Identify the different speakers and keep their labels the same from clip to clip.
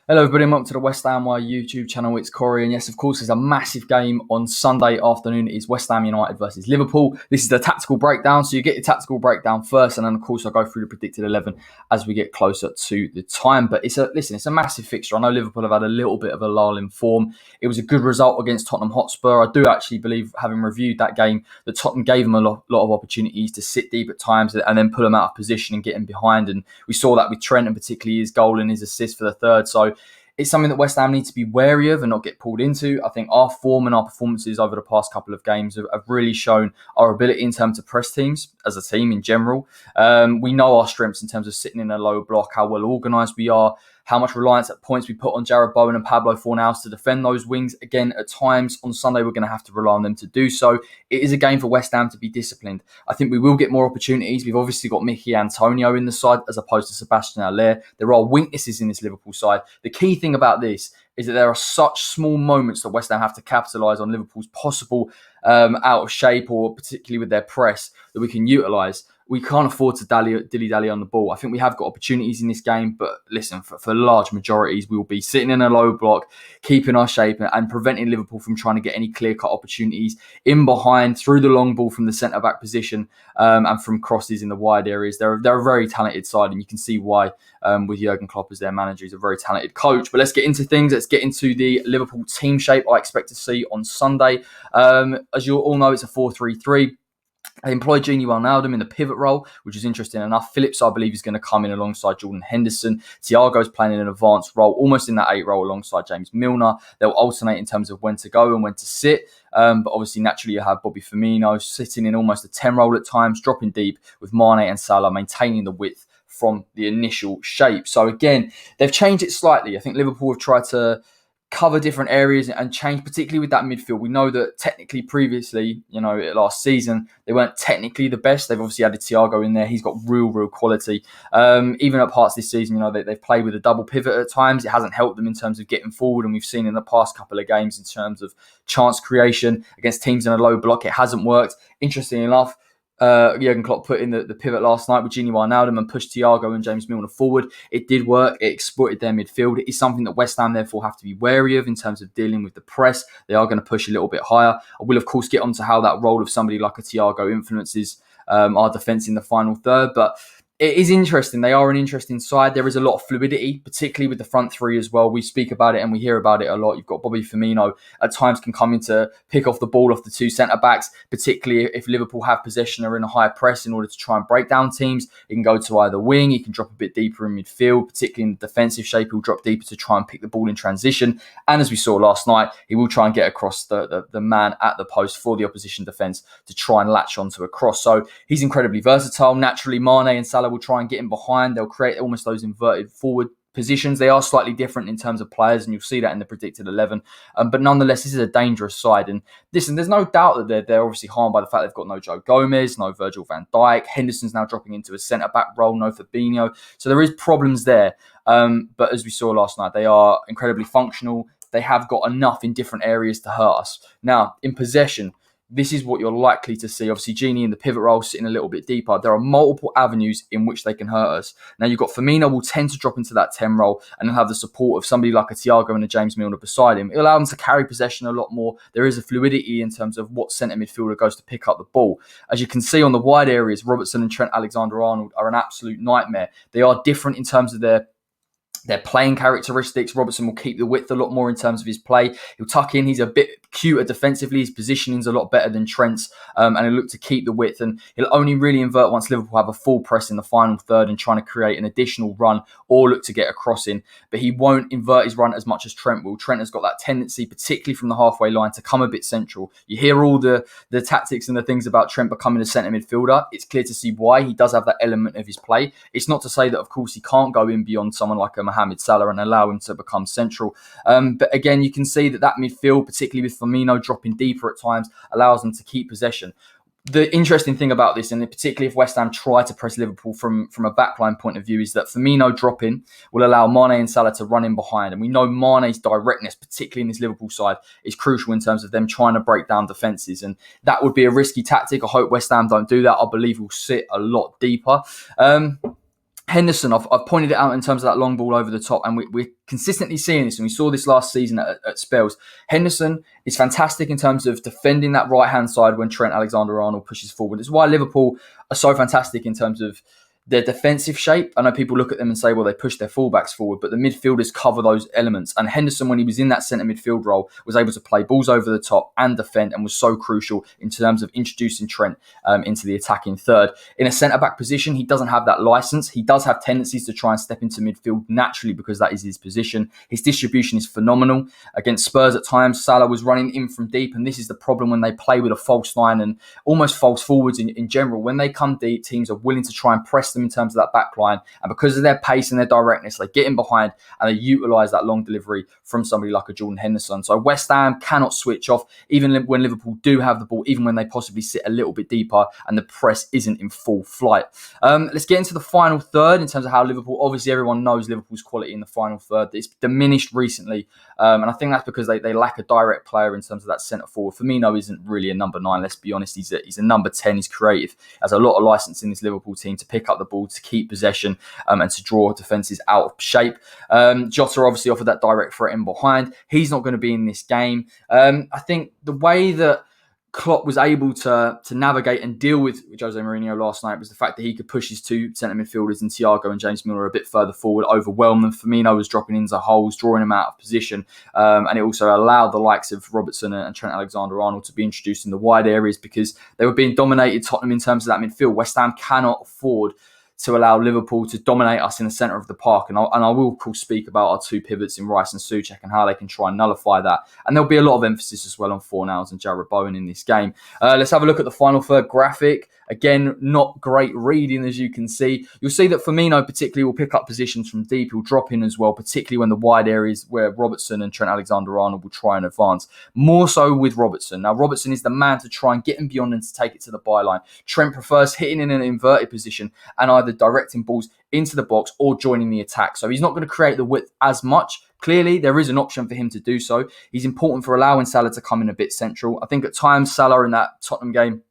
Speaker 1: Hello everybody, and welcome to the West Ham YouTube channel. It's Corey, and yes, of course, there's a massive game on Sunday afternoon. It is West Ham United versus Liverpool. This is the tactical breakdown, so you get your tactical breakdown first, and then of course I'll go through the predicted 11 as we get closer to the time. But it's a massive fixture. I know Liverpool have had a little bit of a lull in form. It was a good result against Tottenham Hotspur. I do actually believe, having reviewed that game, that Tottenham gave them a lot of opportunities to sit deep at times and then pull them out of position and get them behind. And we saw that with Trent, and particularly his goal and his assist for the third. So it's something that West Ham need to be wary of and not get pulled into. I think our form and our performances over the past couple of games have really shown our ability in terms of press teams as a team in general. We know our strengths in terms of sitting in a low block, how well organised we are, how much reliance at points we put on Jarrod Bowen and Pablo Fornals to defend those wings. Again, at times on Sunday, we're going to have to rely on them to do so. It is a game for West Ham to be disciplined. I think we will get more opportunities. We've obviously got Mickey Antonio in the side as opposed to Sebastian Haller. There are weaknesses in this Liverpool side. The key thing about this is that there are such small moments that West Ham have to capitalise on Liverpool's possible out of shape, or particularly with their press, that we can utilise. We can't afford to dilly-dally on the ball. I think we have got opportunities in this game, but listen, for large majorities, we will be sitting in a low block, keeping our shape and preventing Liverpool from trying to get any clear-cut opportunities in behind, through the long ball from the centre-back position, and from crosses in the wide areas. They're a very talented side, and you can see why with Jurgen Klopp as their manager. He's a very talented coach. But let's get into things. Let's get into the Liverpool team shape I expect to see on Sunday. As you all know, it's a 4-3-3. They employed Gini Wijnaldum in the pivot role, which is interesting enough. Phillips, I believe, is going to come in alongside Jordan Henderson. Thiago's playing in an advanced role, almost in that 8 role alongside James Milner. They'll alternate in terms of when to go and when to sit. But obviously, naturally, you have Bobby Firmino sitting in almost a 10 role at times, dropping deep with Mane and Salah maintaining the width from the initial shape. So again, they've changed it slightly. I think Liverpool have tried to cover different areas and change, particularly with that midfield. We know that technically previously, last season, they weren't technically the best. They've obviously added Thiago in there. He's got real quality. Even at parts this season, they've played with a double pivot at times. It hasn't helped them in terms of getting forward. And we've seen in the past couple of games in terms of chance creation against teams in a low block, it hasn't worked. Interestingly enough, Jurgen Klopp put in the pivot last night with Gini Wijnaldum and pushed Thiago and James Milner forward. It did work. It exploited their midfield. It is something that West Ham therefore have to be wary of in terms of dealing with the press. They are going to push a little bit higher. I will, of course, get onto how that role of somebody like a Thiago influences our defence in the final third. But it is interesting. They are an interesting side. There is a lot of fluidity, particularly with the front three as well. We speak about it and we hear about it a lot. You've got Bobby Firmino at times can come in to pick off the ball off the 2 centre-backs, particularly if Liverpool have possession or in a high press in order to try and break down teams. He can go to either wing. He can drop a bit deeper in midfield, particularly in the defensive shape. He'll drop deeper to try and pick the ball in transition. And as we saw last night, he will try and get across the man at the post for the opposition defence to try and latch onto a cross. So he's incredibly versatile. Naturally, Mane and Salah will try and get in behind. They'll create almost those inverted forward positions. They are slightly different in terms of players, and you'll see that in the predicted 11. But nonetheless, this is a dangerous side. And listen, there's no doubt that they're obviously harmed by the fact they've got no Joe Gomez, no Virgil van Dijk. Henderson's now dropping into a centre-back role, no Fabinho. So there is problems there. But as we saw last night, they are incredibly functional. They have got enough in different areas to hurt us. Now, in possession, this is what you're likely to see. Obviously, Gini in the pivot role sitting a little bit deeper. There are multiple avenues in which they can hurt us. Now, you've got Firmino will tend to drop into that 10 role and have the support of somebody like a Thiago and a James Milner beside him. It'll allow them to carry possession a lot more. There is a fluidity in terms of what centre midfielder goes to pick up the ball. As you can see on the wide areas, Robertson and Trent Alexander-Arnold are an absolute nightmare. They are different in terms of their playing characteristics. Robertson will keep the width a lot more in terms of his play. He'll tuck in. He's a bit cuter defensively. His positioning's a lot better than Trent's, and he'll look to keep the width. And he'll only really invert once Liverpool have a full press in the final third and trying to create an additional run or look to get a cross in. But he won't invert his run as much as Trent will. Trent has got that tendency, particularly from the halfway line, to come a bit central. You hear all the tactics and the things about Trent becoming a centre midfielder. It's clear to see why. He does have that element of his play. It's not to say that, of course, he can't go in beyond someone like a Mohamed Salah and allow him to become central. But again, you can see that midfield, particularly with Firmino dropping deeper at times, allows them to keep possession. The interesting thing about this, and particularly if West Ham try to press Liverpool from a backline point of view, is that Firmino dropping will allow Mane and Salah to run in behind. And we know Mane's directness, particularly in this Liverpool side, is crucial in terms of them trying to break down defences. And that would be a risky tactic. I hope West Ham don't do that. I believe we'll sit a lot deeper. Henderson, I've pointed it out in terms of that long ball over the top, and we're consistently seeing this, and we saw this last season at spells. Henderson is fantastic in terms of defending that right-hand side when Trent Alexander-Arnold pushes forward. It's why Liverpool are so fantastic in terms of their defensive shape. I know people look at them and say, well, they push their fullbacks forward, but the midfielders cover those elements. And Henderson, when he was in that centre midfield role, was able to play balls over the top and defend, and was so crucial in terms of introducing Trent into the attacking third. In a centre-back position, he doesn't have that licence. He does have tendencies to try and step into midfield naturally because that is his position. His distribution is phenomenal. Against Spurs at times, Salah was running in from deep, and this is the problem when they play with a false line and almost false forwards in general. When they come deep, teams are willing to try and press them in terms of that back line, and because of their pace and their directness, they get in behind and they utilise that long delivery from somebody like a Jordan Henderson. So West Ham cannot switch off, even when Liverpool do have the ball, even when they possibly sit a little bit deeper and the press isn't in full flight. Let's get into the final third in terms of how Liverpool, obviously everyone knows Liverpool's quality in the final third. It's diminished recently, and I think that's because they lack a direct player in terms of that centre forward. Firmino isn't really a number 9, let's be honest. He's a number 10, he's creative, has a lot of licence in this Liverpool team to pick up the ball, to keep possession, and to draw defences out of shape. Jota obviously offered that direct threat in behind. He's not going to be in this game. I think the way that Klopp was able to navigate and deal with Jose Mourinho last night was the fact that he could push his two centre midfielders in Thiago and James Milner a bit further forward, overwhelm them. Firmino was dropping into holes, drawing him out of position, and it also allowed the likes of Robertson and Trent Alexander-Arnold to be introduced in the wide areas because they were being dominated, Tottenham, in terms of that midfield. West Ham cannot afford to allow Liverpool to dominate us in the centre of the park. And I will, of course, speak about our two pivots in Rice and Souček and how they can try and nullify that. And there'll be a lot of emphasis as well on Fornals and Jarrod Bowen in this game. Let's have a look at the final third graphic. Again, not great reading, as you can see. You'll see that Firmino particularly will pick up positions from deep. He'll drop in as well, particularly when the wide areas where Robertson and Trent Alexander-Arnold will try and advance. More so with Robertson. Now, Robertson is the man to try and get him beyond and to take it to the byline. Trent prefers hitting in an inverted position and either directing balls into the box or joining the attack. So he's not going to create the width as much. Clearly, there is an option for him to do so. He's important for allowing Salah to come in a bit central. I think at times Salah in that Tottenham game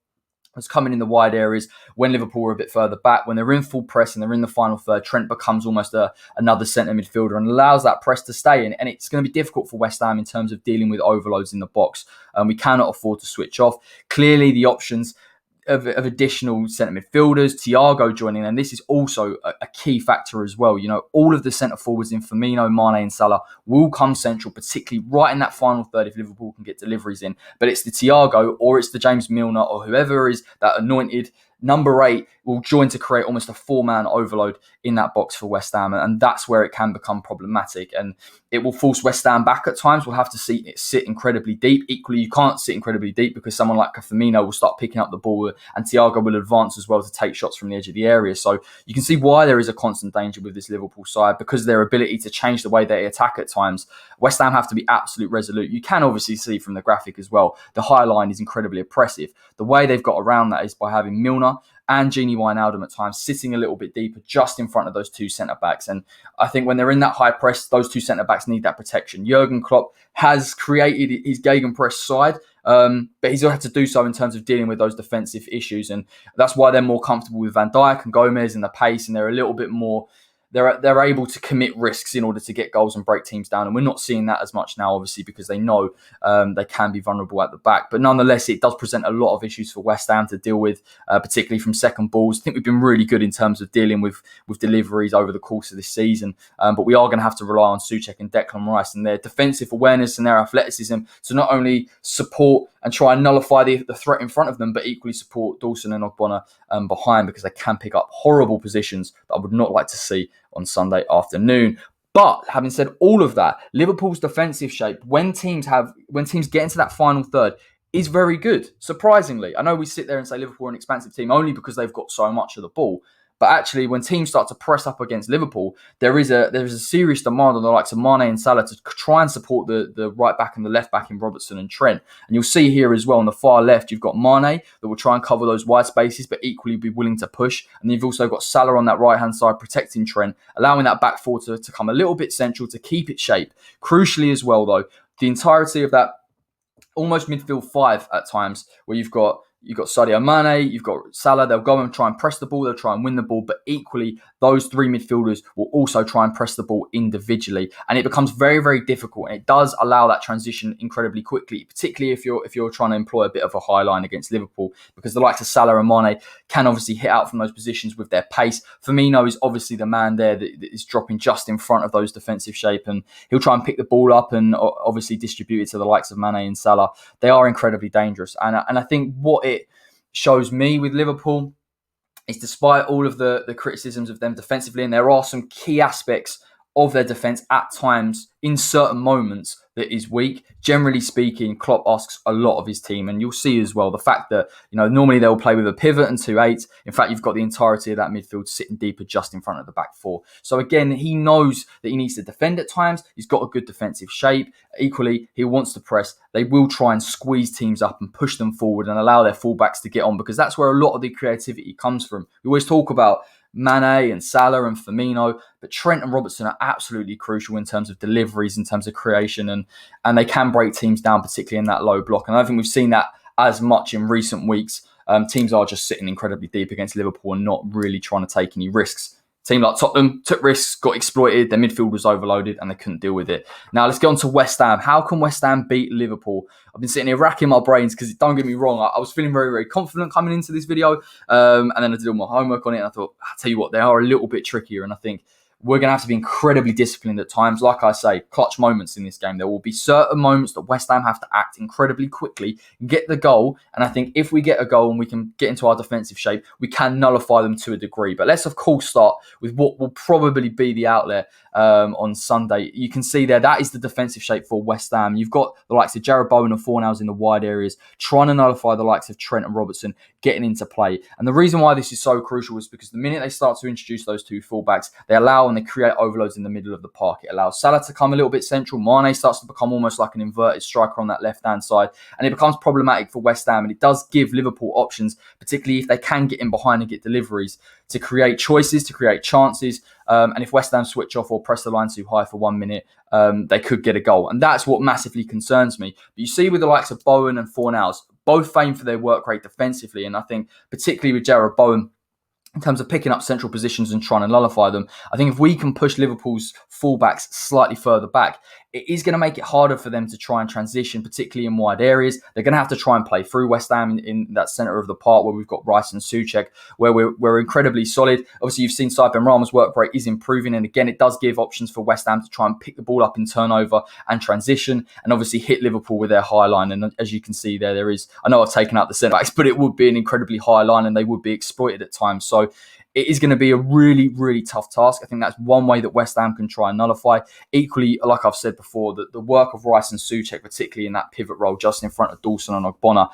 Speaker 1: was coming in the wide areas when Liverpool were a bit further back. When they're in full press and they're in the final third, Trent becomes almost another centre midfielder and allows that press to stay in. And it's going to be difficult for West Ham in terms of dealing with overloads in the box. We cannot afford to switch off. Clearly, the options of additional centre midfielders, Thiago joining, and this is also a key factor as well. You know, all of the centre forwards in Firmino, Mane and Salah will come central, particularly right in that final third if Liverpool can get deliveries in. But it's the Thiago or it's the James Milner or whoever is that anointed number 8 will join to create almost a 4-man overload in that box for West Ham. And that's where it can become problematic. And it will force West Ham back at times. We'll have to see it sit incredibly deep. Equally, you can't sit incredibly deep because someone like Firmino will start picking up the ball and Thiago will advance as well to take shots from the edge of the area. So you can see why there is a constant danger with this Liverpool side because of their ability to change the way they attack at times. West Ham have to be absolute resolute. You can obviously see from the graphic as well, the high line is incredibly oppressive. The way they've got around that is by having Milner and Gini Wijnaldum at times sitting a little bit deeper just in front of those two centre-backs. And I think when they're in that high press, those two centre-backs need that protection. Jurgen Klopp has created his gegenpress side, but he's had to do so in terms of dealing with those defensive issues. And that's why they're more comfortable with Van Dijk and Gomez and the pace, and they're a little bit more... They're able to commit risks in order to get goals and break teams down. And we're not seeing that as much now, obviously, because they know they can be vulnerable at the back. But nonetheless, it does present a lot of issues for West Ham to deal with, particularly from second balls. I think we've been really good in terms of dealing with deliveries over the course of this season. But we are going to have to rely on Souček and Declan Rice and their defensive awareness and their athleticism to not only support and try and nullify the threat in front of them, but equally support Dawson and Ogbonna behind because they can pick up horrible positions that I would not like to see on Sunday afternoon. But having said all of that, Liverpool's defensive shape, when teams get into that final third, is very good, surprisingly. I know we sit there and say Liverpool are an expansive team only because they've got so much of the ball. But actually, when teams start to press up against Liverpool, there is a serious demand on the likes of Mane and Salah to try and support the right back and the left back in Robertson and Trent. And you'll see here as well on the far left, you've got Mane that will try and cover those wide spaces, but equally be willing to push. And then you've also got Salah on that right-hand side protecting Trent, allowing that back four to come a little bit central to keep its shape. Crucially as well, though, the entirety of that almost midfield 5 at times, where you've got you've got Sadio Mane, you've got Salah. They'll go and try and press the ball. They'll try and win the ball. But equally, those three midfielders will also try and press the ball individually. And it becomes very, very difficult. And it does allow that transition incredibly quickly, particularly if you're trying to employ a bit of a high line against Liverpool, because the likes of Salah and Mane can obviously hit out from those positions with their pace. Firmino is obviously the man there that is dropping just in front of those defensive shape, and he'll try and pick the ball up and obviously distribute it to the likes of Mane and Salah. They are incredibly dangerous. And I think what it shows me with Liverpool is, despite all of the criticisms of them defensively, and there are some key aspects of their defence at times in certain moments that is weak. Generally speaking, Klopp asks a lot of his team, and you'll see as well the fact that, normally they'll play with a pivot and 2-8. In fact, you've got the entirety of that midfield sitting deeper just in front of the back four. So again, he knows that he needs to defend at times. He's got a good defensive shape. Equally, he wants to press. They will try and squeeze teams up and push them forward and allow their fullbacks to get on, because that's where a lot of the creativity comes from. We always talk about Mane and Salah and Firmino, but Trent and Robertson are absolutely crucial in terms of deliveries, in terms of creation, and they can break teams down, particularly in that low block. And I don't think we've seen that as much in recent weeks. Teams are just sitting incredibly deep against Liverpool and not really trying to take any risks. Team like Tottenham took risks, got exploited, their midfield was overloaded and they couldn't deal with it. Now let's get on to West Ham. How can West Ham beat Liverpool? I've been sitting here racking my brains because, don't get me wrong, I was feeling very, very confident coming into this video. And then I did all my homework on it and I thought, I'll tell you what, they are a little bit trickier. And I think we're going to have to be incredibly disciplined at times. Like I say, clutch moments in this game. There will be certain moments that West Ham have to act incredibly quickly, get the goal. And I think if we get a goal and we can get into our defensive shape, we can nullify them to a degree. But let's, of course, start with what will probably be the outlet on Sunday. You can see there, that is the defensive shape for West Ham. You've got the likes of Jarrod Bowen and Fornals in the wide areas, trying to nullify the likes of Trent and Robertson getting into play. And the reason why this is so crucial is because the minute they start to introduce those two fullbacks, they allow and they create overloads in the middle of the park. It allows Salah to come a little bit central. Mane starts to become almost like an inverted striker on that left-hand side. And it becomes problematic for West Ham. And it does give Liverpool options, particularly if they can get in behind and get deliveries, to create choices, to create chances. And if West Ham switch off or press the line too high for 1 minute, they could get a goal. And that's what massively concerns me. But you see with the likes of Bowen and Fornals, both famed for their work rate defensively. And I think particularly with Jarrod Bowen, in terms of picking up central positions and trying to nullify them, I think if we can push Liverpool's fullbacks slightly further back, it is going to make it harder for them to try and transition, particularly in wide areas. They're going to have to try and play through West Ham in that centre of the park where we've got Rice and Souček, where we're incredibly solid. Obviously, you've seen Saïd Benrahma's work rate is improving. And again, it does give options for West Ham to try and pick the ball up in turnover and transition and obviously hit Liverpool with their high line. And as you can see there is, I know I've taken out the centre-backs, but it would be an incredibly high line and they would be exploited at times. So it is going to be a really, really tough task. I think that's one way that West Ham can try and nullify. Equally, like I've said before, the work of Rice and Souček, particularly in that pivot role just in front of Dawson and Ogbonna.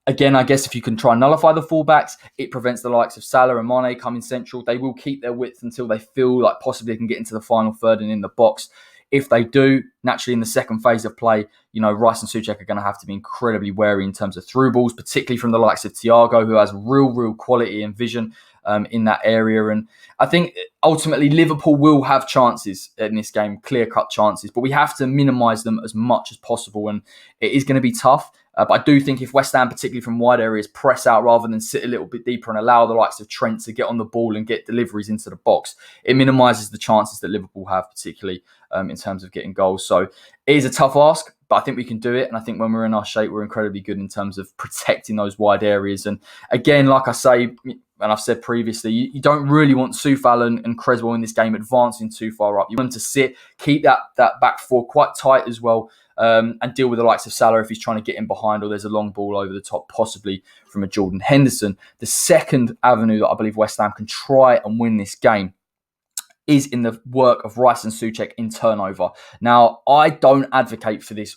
Speaker 1: Again, I guess if you can try and nullify the fullbacks, it prevents the likes of Salah and Mane coming central. They will keep their width until they feel like possibly they can get into the final third and in the box. If they do, naturally in the second phase of play, Rice and Souček are going to have to be incredibly wary in terms of through balls, particularly from the likes of Thiago, who has real quality and vision in that area. And I think ultimately Liverpool will have chances in this game, clear-cut chances, but we have to minimise them as much as possible. And it is going to be tough. But I do think if West Ham, particularly from wide areas, press out rather than sit a little bit deeper and allow the likes of Trent to get on the ball and get deliveries into the box, it minimises the chances that Liverpool have, particularly in terms of getting goals. So it is a tough ask, but I think we can do it. And I think when we're in our shape, we're incredibly good in terms of protecting those wide areas. And again, like I say, and I've said previously, you don't really want Soufal and Creswell in this game advancing too far up. You want them to sit, keep that back four quite tight as well, and deal with the likes of Salah if he's trying to get in behind or there's a long ball over the top, possibly from a Jordan Henderson. The second avenue that I believe West Ham can try and win this game is in the work of Rice and Souček in turnover. Now, I don't advocate for this,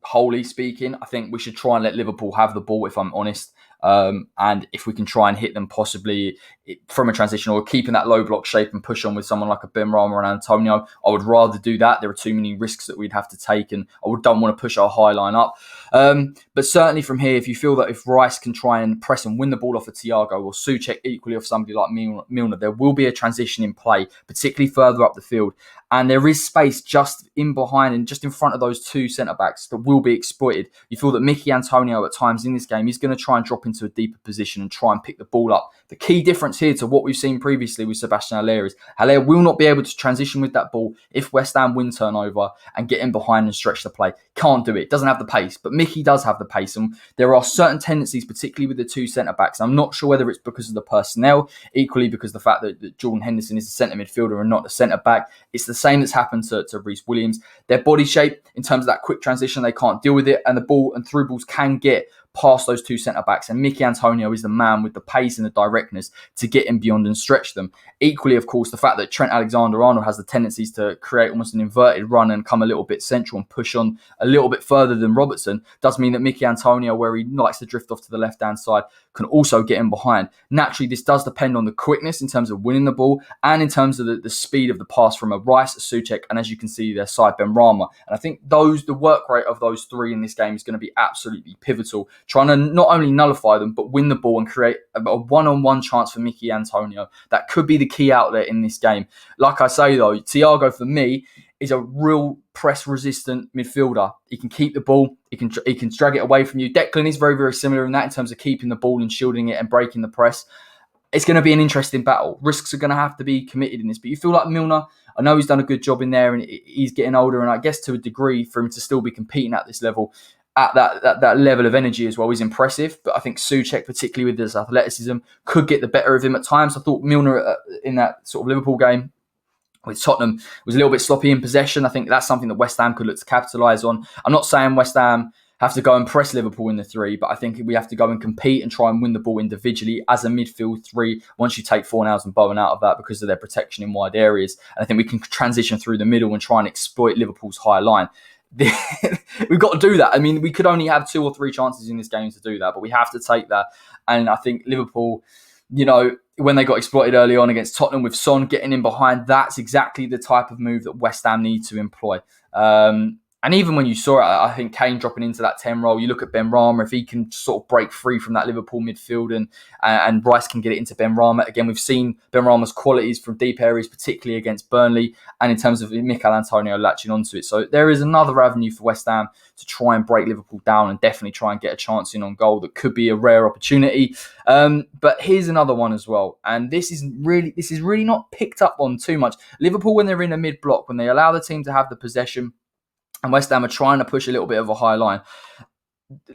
Speaker 1: wholly speaking. I think we should try and let Liverpool have the ball, if I'm honest. And if we can try and hit them possibly from a transition or keeping that low block shape and push on with someone like a Benrahma and Antonio, I would rather do that. There are too many risks that we'd have to take, and I don't want to push our high line up. But certainly from here, if you feel that if Rice can try and press and win the ball off of Thiago or Souček equally off somebody like Milner, there will be a transition in play, particularly further up the field. And there is space just in behind and just in front of those two centre-backs that will be exploited. You feel that Mickey Antonio at times in this game is going to try and drop into a deeper position and try and pick the ball up. The key difference here to what we've seen previously with Sebastian Haller is Haller will not be able to transition with that ball if West Ham win turnover and get in behind and stretch the play. Can't do it. Doesn't have the pace. But Mickey does have the pace. And there are certain tendencies, particularly with the two centre-backs. I'm not sure whether it's because of the personnel, equally because the fact that Jordan Henderson is a centre midfielder and not a centre-back. It's the same that's happened to Reece Williams. Their body shape, in terms of that quick transition, they can't deal with it. And the ball and through balls can get past those two centre-backs. And Mickey Antonio is the man with the pace and the directness to get in beyond and stretch them. Equally, of course, the fact that Trent Alexander-Arnold has the tendencies to create almost an inverted run and come a little bit central and push on a little bit further than Robertson does mean that Mickey Antonio, where he likes to drift off to the left-hand side, can also get in behind. Naturally, this does depend on the quickness in terms of winning the ball and in terms of the speed of the pass from a Rice, a Souček, and as you can see, their side Benrahma. And I think the work rate of those three in this game is going to be absolutely pivotal, trying to not only nullify them, but win the ball and create a one-on-one chance for Mickey Antonio. That could be the key outlet in this game. Like I say, though, Thiago, for me, is a real press-resistant midfielder. He can keep the ball. He can drag it away from you. Declan is very, very similar in that in terms of keeping the ball and shielding it and breaking the press. It's going to be an interesting battle. Risks are going to have to be committed in this. But you feel like Milner, I know he's done a good job in there and he's getting older. And I guess to a degree, for him to still be competing at this level, at that level of energy as well, is impressive. But I think Souček, particularly with his athleticism, could get the better of him at times. I thought Milner in that sort of Liverpool game with Tottenham was a little bit sloppy in possession. I think that's something that West Ham could look to capitalise on. I'm not saying West Ham have to go and press Liverpool in the three, but I think we have to go and compete and try and win the ball individually as a midfield three once you take Fornals and Bowen out of that because of their protection in wide areas. And I think we can transition through the middle and try and exploit Liverpool's high line. We've got to do that. I mean, we could only have 2 or 3 chances in this game to do that, but we have to take that. And I think Liverpool, when they got exploited early on against Tottenham with Son getting in behind, that's exactly the type of move that West Ham need to employ. And even when you saw it, I think Kane dropping into that 10 role, you look at Benrahma, if he can sort of break free from that Liverpool midfield and Rice can get it into Benrahma. Again, we've seen Benrahma's qualities from deep areas, particularly against Burnley, and in terms of Mikel Antonio latching onto it. So there is another avenue for West Ham to try and break Liverpool down and definitely try and get a chance in on goal. That could be a rare opportunity. But here's another one as well. And this is really not picked up on too much. Liverpool, when they're in a mid-block, when they allow the team to have the possession, and West Ham are trying to push a little bit of a high line.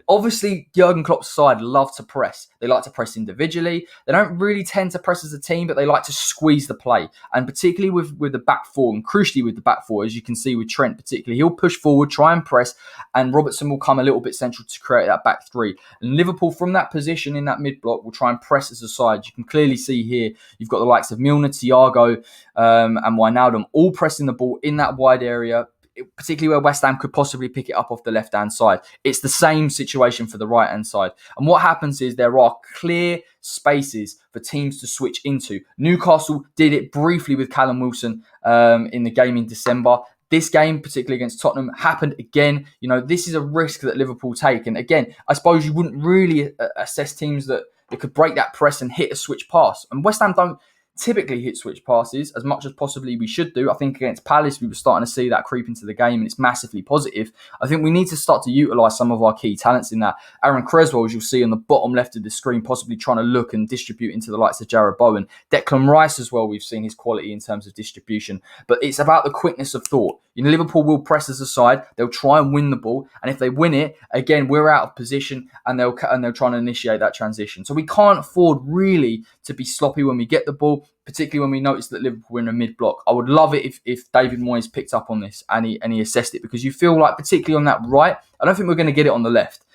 Speaker 1: Obviously, Jurgen Klopp's side love to press. They like to press individually. They don't really tend to press as a team, but they like to squeeze the play. And particularly with the back four, and crucially with the back four, as you can see with Trent particularly, he'll push forward, try and press, and Robertson will come a little bit central to create that back three. And Liverpool, from that position in that mid-block, will try and press as a side. You can clearly see here, you've got the likes of Milner, Thiago, and Wijnaldum all pressing the ball in that wide area, particularly where West Ham could possibly pick it up off the left-hand side. It's the same situation for the right-hand side. And what happens is there are clear spaces for teams to switch into. Newcastle did it briefly with Callum Wilson in the game in December. This game, particularly against Tottenham, happened again. This is a risk that Liverpool take. And again, I suppose you wouldn't really assess teams that could break that press and hit a switch pass. And West Ham don't typically hit switch passes as much as possibly we should do. I think against Palace, we were starting to see that creep into the game and it's massively positive. I think we need to start to utilise some of our key talents in that. Aaron Cresswell, as you'll see on the bottom left of the screen, possibly trying to look and distribute into the likes of Jarrod Bowen. Declan Rice as well, we've seen his quality in terms of distribution. But it's about the quickness of thought. Liverpool will press us aside. They'll try and win the ball. And if they win it, again, we're out of position and they'll try to initiate that transition. So we can't afford really to be sloppy when we get the ball, particularly when we notice that Liverpool were in a mid-block. I would love it if David Moyes picked up on this and he assessed it, because you feel like, particularly on that right, I don't think we're going to get it on the left.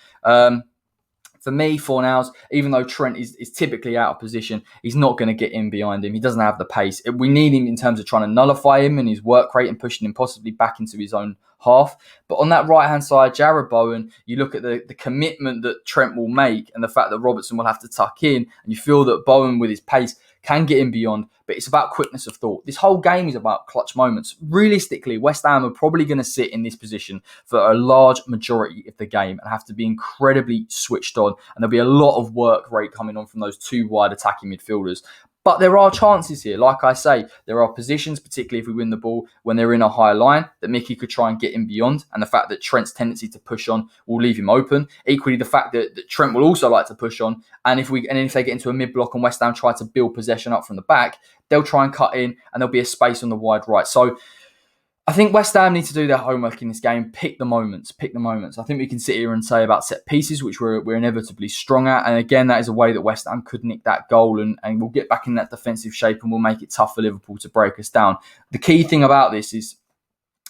Speaker 1: For me, Fornals, even though Trent is typically out of position, he's not going to get in behind him. He doesn't have the pace. We need him in terms of trying to nullify him and his work rate and pushing him possibly back into his own half. But on that right-hand side, Jarrod Bowen, you look at the commitment that Trent will make and the fact that Robertson will have to tuck in, and you feel that Bowen, with his pace, can get in beyond, but it's about quickness of thought. This whole game is about clutch moments. Realistically, West Ham are probably going to sit in this position for a large majority of the game and have to be incredibly switched on, and there'll be a lot of work rate coming on from those two wide attacking midfielders. But there are chances here. Like I say, there are positions, particularly if we win the ball, when they're in a high line, that Mickey could try and get in beyond. And the fact that Trent's tendency to push on will leave him open. Equally, the fact that Trent will also like to push on. And if they get into a mid-block and West Ham try to build possession up from the back, they'll try and cut in and there'll be a space on the wide right. So I think West Ham need to do their homework in this game. Pick the moments. I think we can sit here and say about set pieces, which we're inevitably strong at. And again, that is a way that West Ham could nick that goal and we'll get back in that defensive shape and we'll make it tough for Liverpool to break us down. The key thing about this is,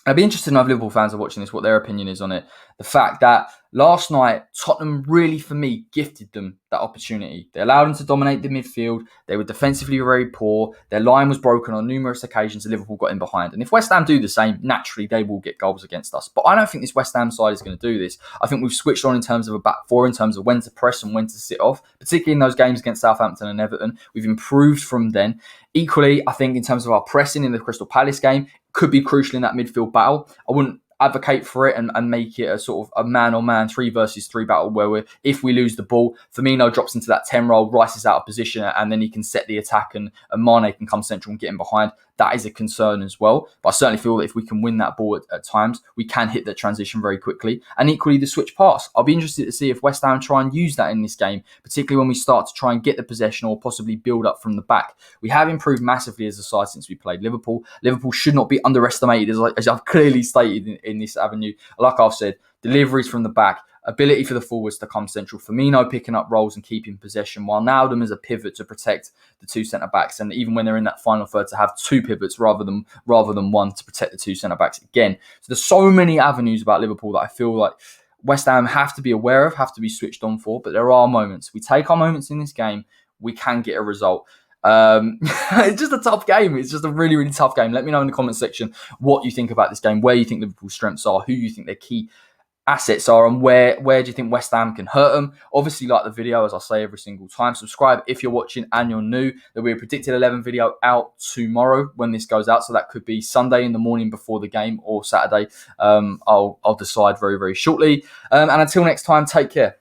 Speaker 1: I'd be interested to know if Liverpool fans are watching this, what their opinion is on it. The fact that last night, Tottenham really, for me, gifted them that opportunity. They allowed them to dominate the midfield. They were defensively very poor. Their line was broken on numerous occasions and Liverpool got in behind. And if West Ham do the same, naturally, they will get goals against us. But I don't think this West Ham side is going to do this. I think we've switched on in terms of a back four, in terms of when to press and when to sit off, particularly in those games against Southampton and Everton. We've improved from then. Equally, I think in terms of our pressing in the Crystal Palace game, could be crucial in that midfield battle. I wouldn't advocate for it and make it a sort of a man-on-man 3 versus 3 battle where if we lose the ball, Firmino drops into that 10 role, Rice is out of position and then he can set the attack and Mane can come central and get in behind. That is a concern as well. But I certainly feel that if we can win that ball at times, we can hit the transition very quickly. And equally, the switch pass. I'll be interested to see if West Ham try and use that in this game, particularly when we start to try and get the possession or possibly build up from the back. We have improved massively as a side since we played Liverpool. Liverpool should not be underestimated, as I've clearly stated in this avenue. Like I've said, deliveries from the back, ability for the forwards to come central, Firmino picking up roles and keeping possession, while Wijnaldum as a pivot to protect the two centre-backs, and even when they're in that final third to have two pivots rather than one to protect the two centre-backs again. So there's so many avenues about Liverpool that I feel like West Ham have to be aware of, have to be switched on for, but there are moments. We take our moments in this game, we can get a result. It's just a tough game. It's just a really, really tough game. Let me know in the comment section what you think about this game, where you think Liverpool's strengths are, who you think their key assets are, and where do you think West Ham can hurt them. Obviously, like the video, as I say every single time. Subscribe if you're watching and you're new. There'll be a predicted 11 video out tomorrow when this goes out, so that could be Sunday in the morning before the game or Saturday. I'll decide very, very shortly. And until next time, take care.